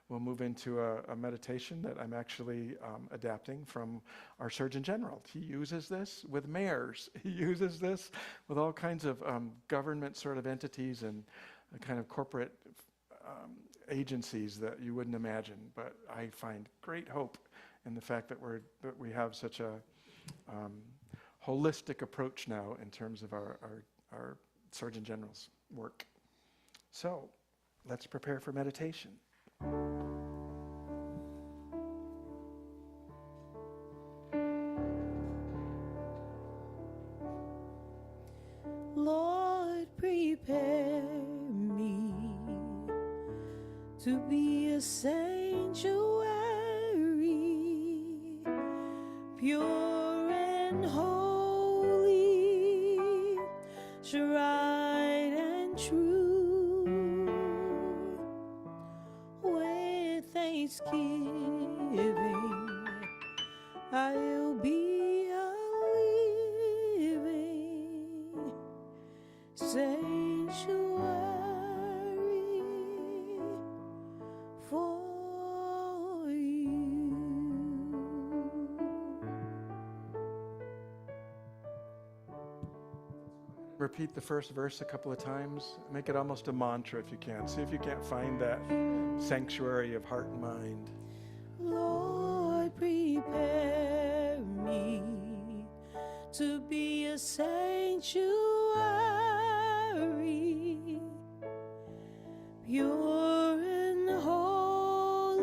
we'll move into a meditation that I'm actually adapting from our Surgeon General. He uses this with mayors. He uses this with all kinds of government sort of entities and kind of corporate agencies that you wouldn't imagine. But I find great hope in the fact that we have such a holistic approach now in terms of our Surgeon General's work. So let's prepare for meditation. Lord, prepare me to be a sanctuary, pure and holy, tried and true, with thanksgiving I'll be a living sanctuary for you. Repeat the first verse a couple of times. Make it almost a mantra if you can. See if you can't find that sanctuary of heart and mind. Lord, prepare me to be a sanctuary, pure and holy,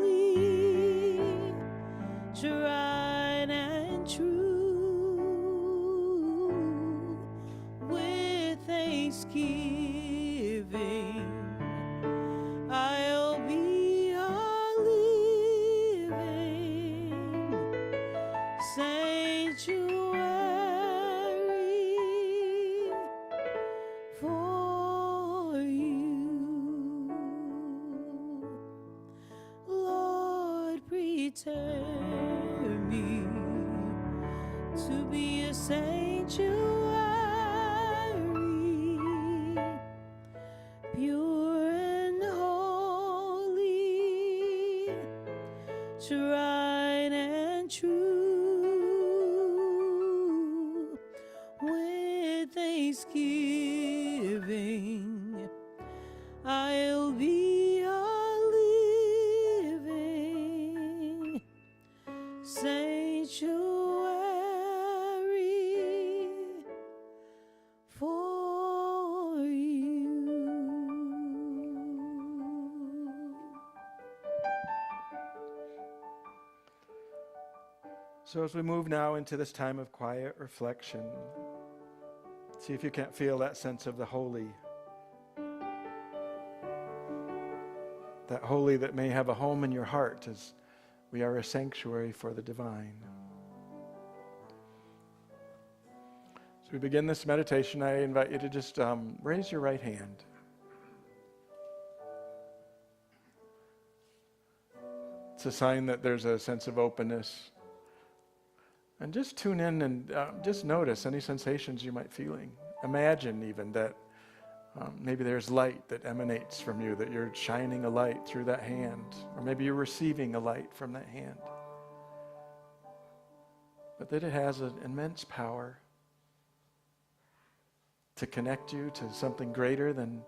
tried and true, with thanksgiving I'll be a living sanctuary for you. Lord, prepare me to be a sanctuary, pure and holy, tried and true, with thanksgiving I'll be a living sanctuary for you. So as we move now into this time of quiet reflection, see if you can't feel that sense of the holy. That holy that may have a home in your heart, as we are a sanctuary for the divine. As we begin this meditation, I invite you to just raise your right hand. It's a sign that there's a sense of openness. And just tune in and just notice any sensations you might be feeling. Imagine even that maybe there's light that emanates from you, that you're shining a light through that hand, or maybe you're receiving a light from that hand. But that it has an immense power to connect you to something greater than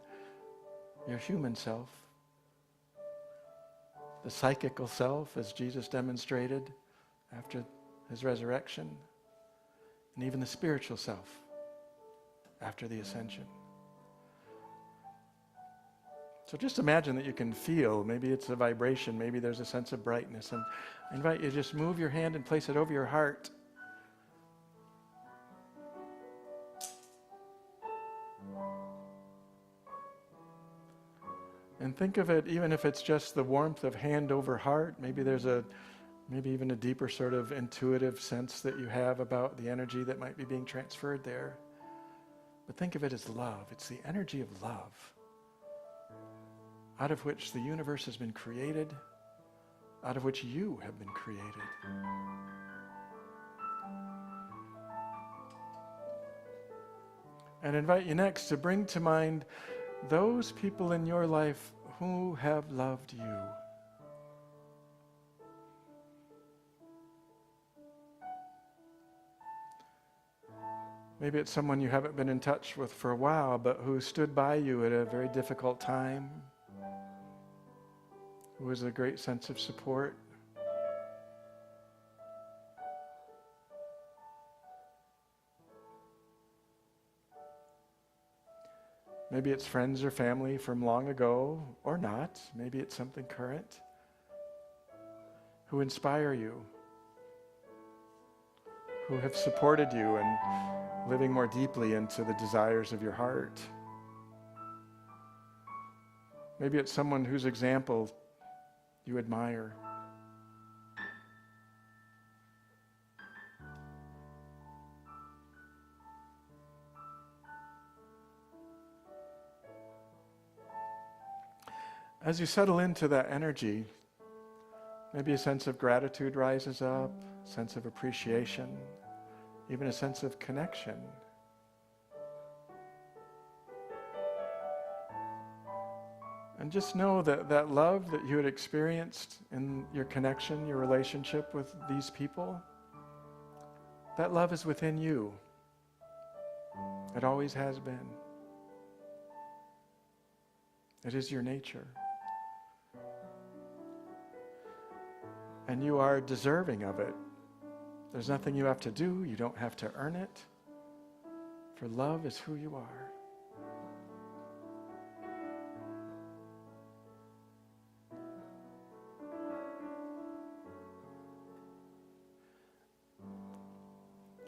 your human self. The psychical self, as Jesus demonstrated after his resurrection, and even the spiritual self after the ascension. So just imagine that you can feel, maybe it's a vibration, maybe there's a sense of brightness, and I invite you to just move your hand and place it over your heart. And think of it, even if it's just the warmth of hand over heart, maybe there's maybe even a deeper sort of intuitive sense that you have about the energy that might be being transferred there. But think of it as love. It's the energy of love, out of which the universe has been created, out of which you have been created. And invite you next to bring to mind those people in your life who have loved you. Maybe it's someone you haven't been in touch with for a while, but who stood by you at a very difficult time, who was a great sense of support. Maybe it's friends or family from long ago, or not. Maybe it's something current, who inspire you, who have supported you in living more deeply into the desires of your heart. Maybe it's someone whose example you admire. As you settle into that energy, maybe a sense of gratitude rises up, a sense of appreciation, even a sense of connection. And just know that that love that you had experienced in your connection, your relationship with these people, that love is within you. It always has been. It is your nature. And you are deserving of it. There's nothing you have to do. You don't have to earn it. For love is who you are.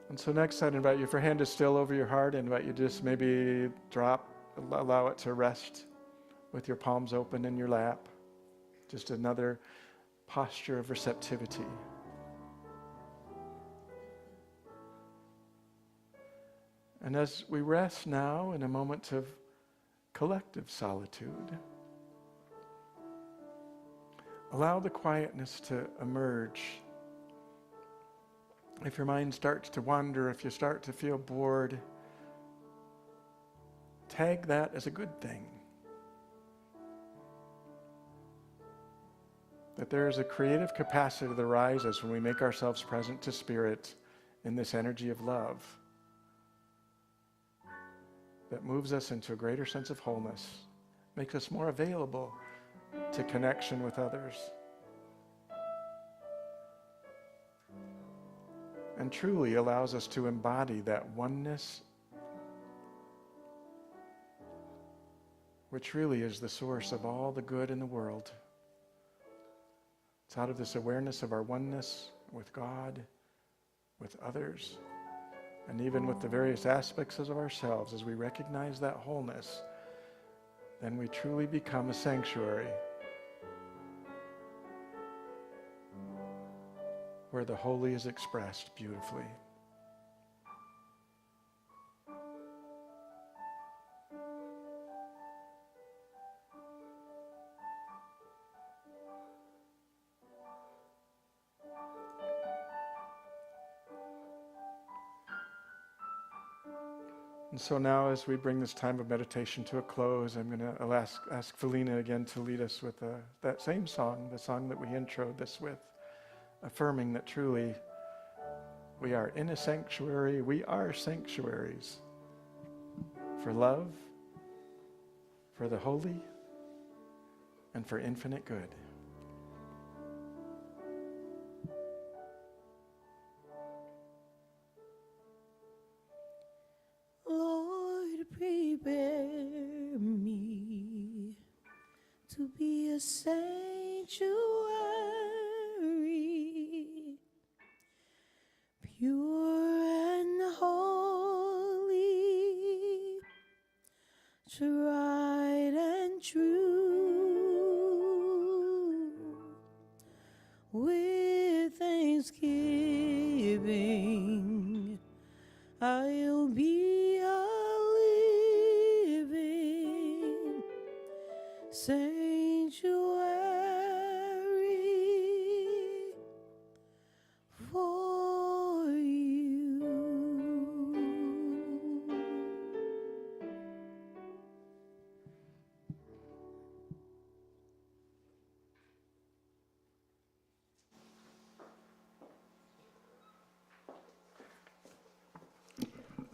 And so next I'd invite you, if your hand is still over your heart, I invite you to just maybe allow it to rest with your palms open in your lap. Just another posture of receptivity. And as we rest now in a moment of collective solitude, allow the quietness to emerge. If your mind starts to wander, if you start to feel bored, tag that as a good thing. That there is a creative capacity that arises when we make ourselves present to Spirit in this energy of love that moves us into a greater sense of wholeness, makes us more available to connection with others, and truly allows us to embody that oneness which really is the source of all the good in the world. It's out of this awareness of our oneness with God, with others, and even with the various aspects of ourselves, as we recognize that wholeness, then we truly become a sanctuary where the holy is expressed beautifully. And so now, as we bring this time of meditation to a close, I'm going to ask Felina again to lead us with that same song, the song that we introed this with, affirming that truly we are in a sanctuary, we are sanctuaries for love, for the holy, and for infinite good. sanctuary, pure and holy, tried and true, with thanksgiving I'll be a living sanctuary for you.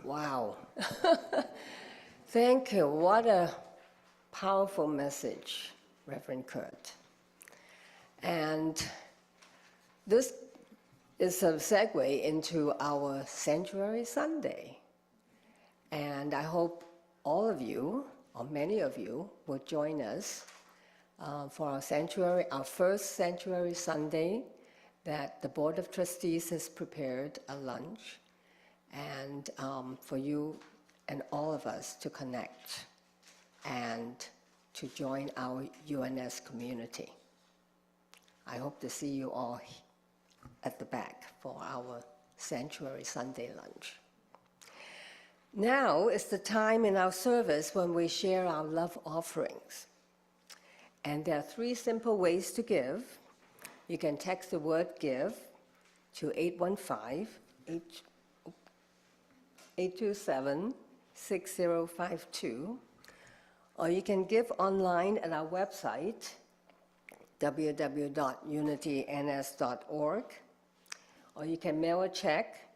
Wow. Thank you. What a powerful message, Reverend Kurt. And this is a segue into our Sanctuary Sunday. And I hope all of you, or many of you, will join us for our first Sanctuary Sunday, that the Board of Trustees has prepared a lunch, and for you and all of us to connect and to join our UNS community. I hope to see you all at the back for our Sanctuary Sunday lunch. Now is the time in our service when we share our love offerings. And there are 3 simple ways to give. You can text the word GIVE to 827-6052, or you can give online at our website, www.unityns.org, or you can mail a check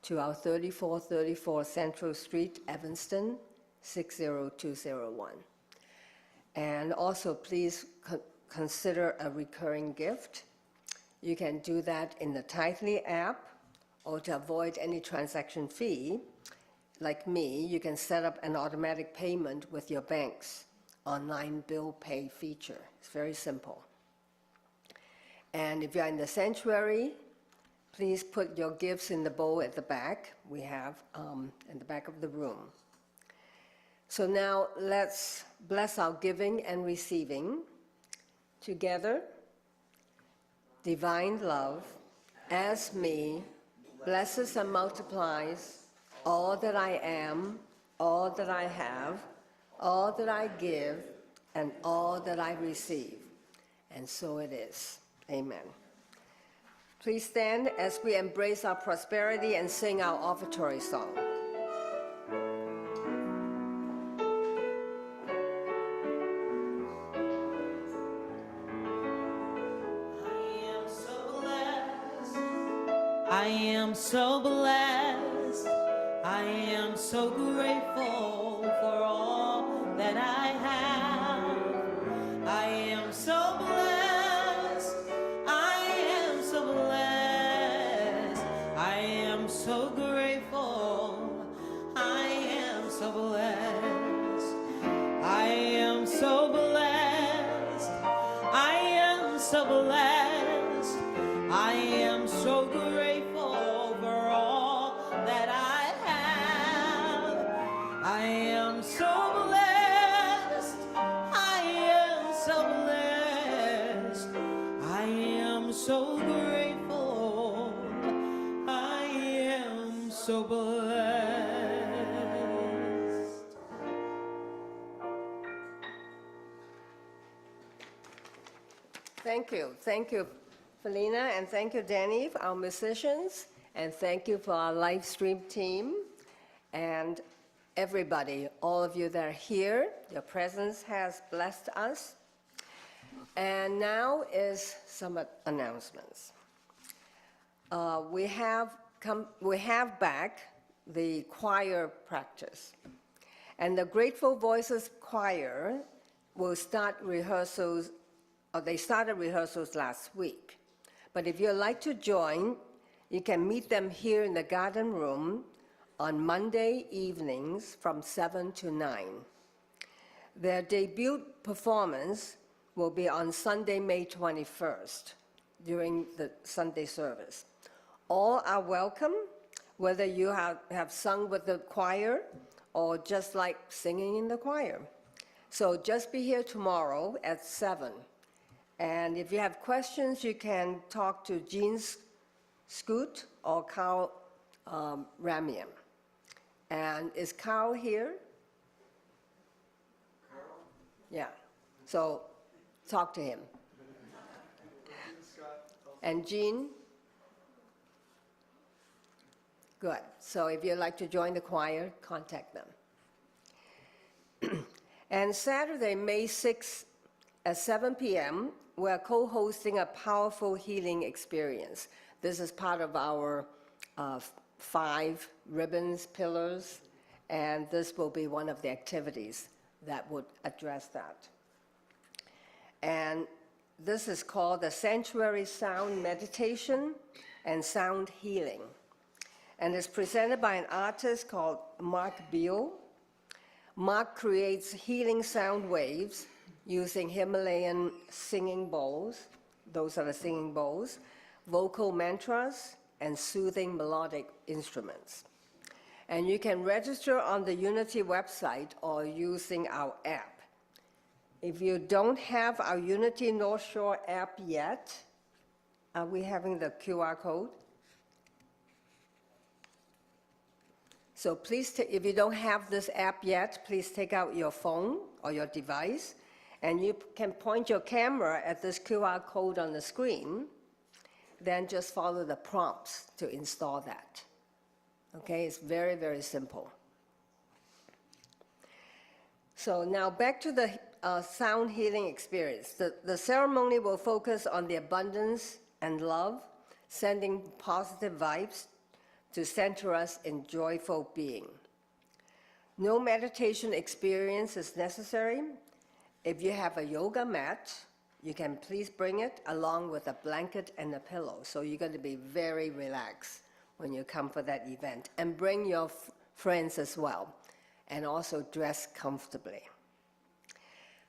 to our 3434 Central Street, Evanston, 60201. And also, please consider a recurring gift. You can do that in the Tithely app, or to avoid any transaction fee, like me, you can set up an automatic payment with your bank's online bill pay feature. It's very simple. And if you're in the sanctuary, please put your gifts in the bowl at the back. We have in the back of the room. So now let's bless our giving and receiving together. Divine love, as me, blesses and multiplies all that I am, all that I have, all that I give, and all that I receive. And so it is. Amen. Please stand as we embrace our prosperity and sing our offertory song. I am so blessed, I am so grateful for all that I have. I am so blessed, I am so blessed, I am so grateful, I am so blessed, I am so blessed, I am so blessed, I am so grateful for all that I have. I am so blessed. I am so blessed. I am so grateful. I am so blessed. Thank you. Thank you, Felina, and thank you, Danny, our musicians, and thank you for our live stream team, and everybody, all of you that are here. Your presence has blessed us. And now is some announcements. We have back the choir practice, and the Grateful Voices Choir will start rehearsals. They started rehearsals last week. But if you'd like to join, you can meet them here in the garden room on Monday evenings from 7 to 9. Their debut performance will be on Sunday, May 21st, during the Sunday service. All are welcome, whether you have sung with the choir or just like singing in the choir. So just be here tomorrow at 7. And if you have questions, you can talk to Jean Scoot or Carl Ramian. And is Carl here? Carl? Yeah. So talk to him. And Jean? Good. So if you'd like to join the choir, contact them. And Saturday, May 6th at 7 p.m., we're co-hosting a powerful healing experience. This is part of our 5 ribbons, pillars, and this will be one of the activities that would address that. And this is called the Sanctuary Sound Meditation and Sound Healing. And it's presented by an artist called Mark Beal. Mark creates healing sound waves using Himalayan singing bowls, those are the singing bowls, vocal mantras, and soothing melodic instruments. And you can register on the Unity website or using our app. If you don't have our Unity North Shore app yet, are we having the QR code? So please, if you don't have this app yet, please take out your phone or your device, and you can point your camera at this QR code on the screen, then just follow the prompts to install that. Okay, it's very, very simple. So now back to the sound healing experience. The ceremony will focus on the abundance and love, sending positive vibes to center us in joyful being. No meditation experience is necessary. If you have a yoga mat, you can please bring it along with a blanket and a pillow. So you're going to be very relaxed when you come for that event. And bring your friends as well, and also dress comfortably.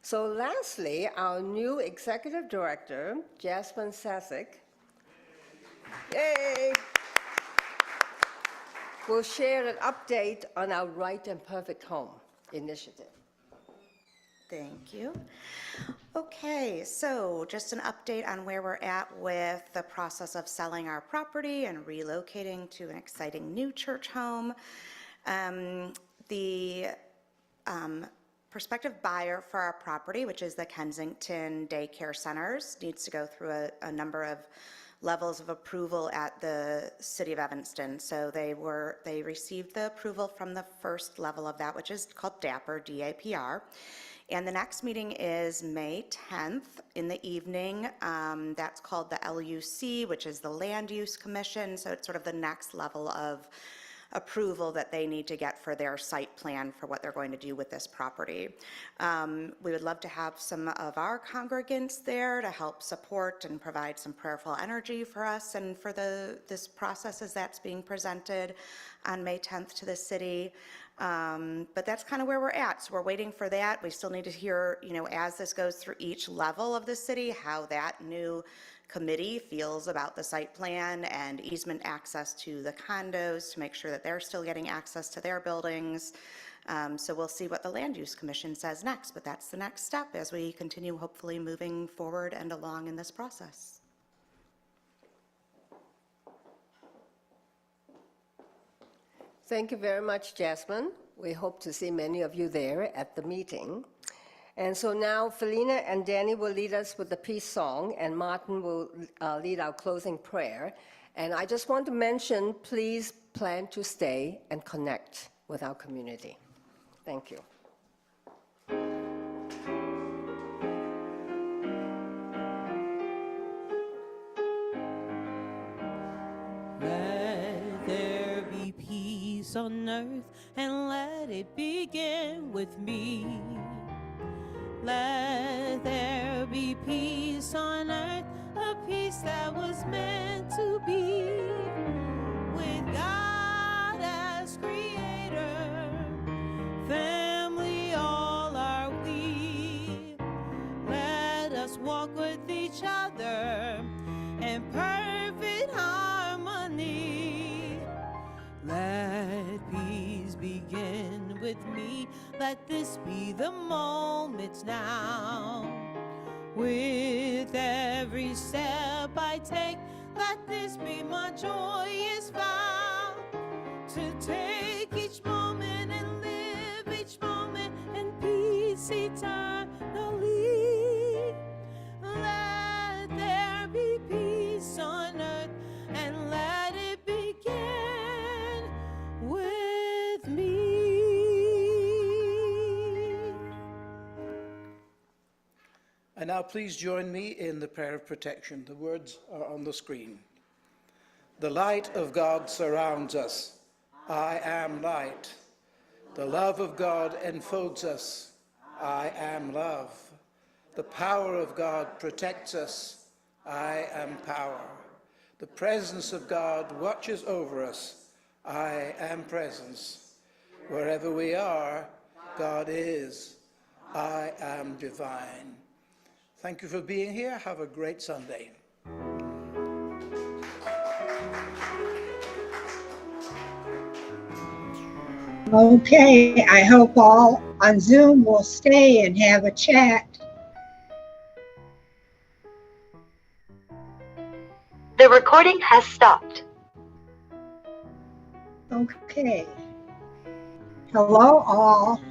So lastly, our new executive director, Jasmine Sasek, yay! Will share an update on our Right and Perfect Home initiative. Thank you. Okay, so just an update on where we're at with the process of selling our property and relocating to an exciting new church home. The prospective buyer for our property, which is the Kensington Daycare Centers, needs to go through a number of levels of approval at the City of Evanston. So they received the approval from the first level of that, which is called DAPR, D-A-P-R. And the next meeting is May 10th in the evening. That's called the LUC, which is the Land Use Commission. So it's sort of the next level of approval that they need to get for their site plan for what they're going to do with this property. We would love to have some of our congregants there to help support and provide some prayerful energy for us and for this process as that's being presented on May 10th to the city. But that's kind of where we're at. So we're waiting for that. We still need to hear, as this goes through each level of the city, how that new committee feels about the site plan and easement access to the condos to make sure that they're still getting access to their buildings. So we'll see what the Land Use Commission says next, but that's the next step as we continue hopefully moving forward and along in this process. Thank you very much, Jasmine. We hope to see many of you there at the meeting. And so now Felina and Danny will lead us with the peace song, and Martin will lead our closing prayer. And I just want to mention, please plan to stay and connect with our community. Thank you. Let there be peace on earth, and let it begin with me. Let there be peace on earth, a peace that was meant to be. With God as creator, family all are we. Let let this be the moment now. With every step I take, let this be my joyous vow. To take each moment and live each moment in peace eternally. Let there be peace on earth and let it begin with me. And now please join me in the prayer of protection. The words are on the screen. The light of God surrounds us. I am light. The love of God enfolds us. I am love. The power of God protects us. I am power. The presence of God watches over us. I am presence. Wherever we are, God is. I am divine. Thank you for being here. Have a great Sunday. Okay, I hope all on Zoom will stay and have a chat. The recording has stopped. Okay. Hello all.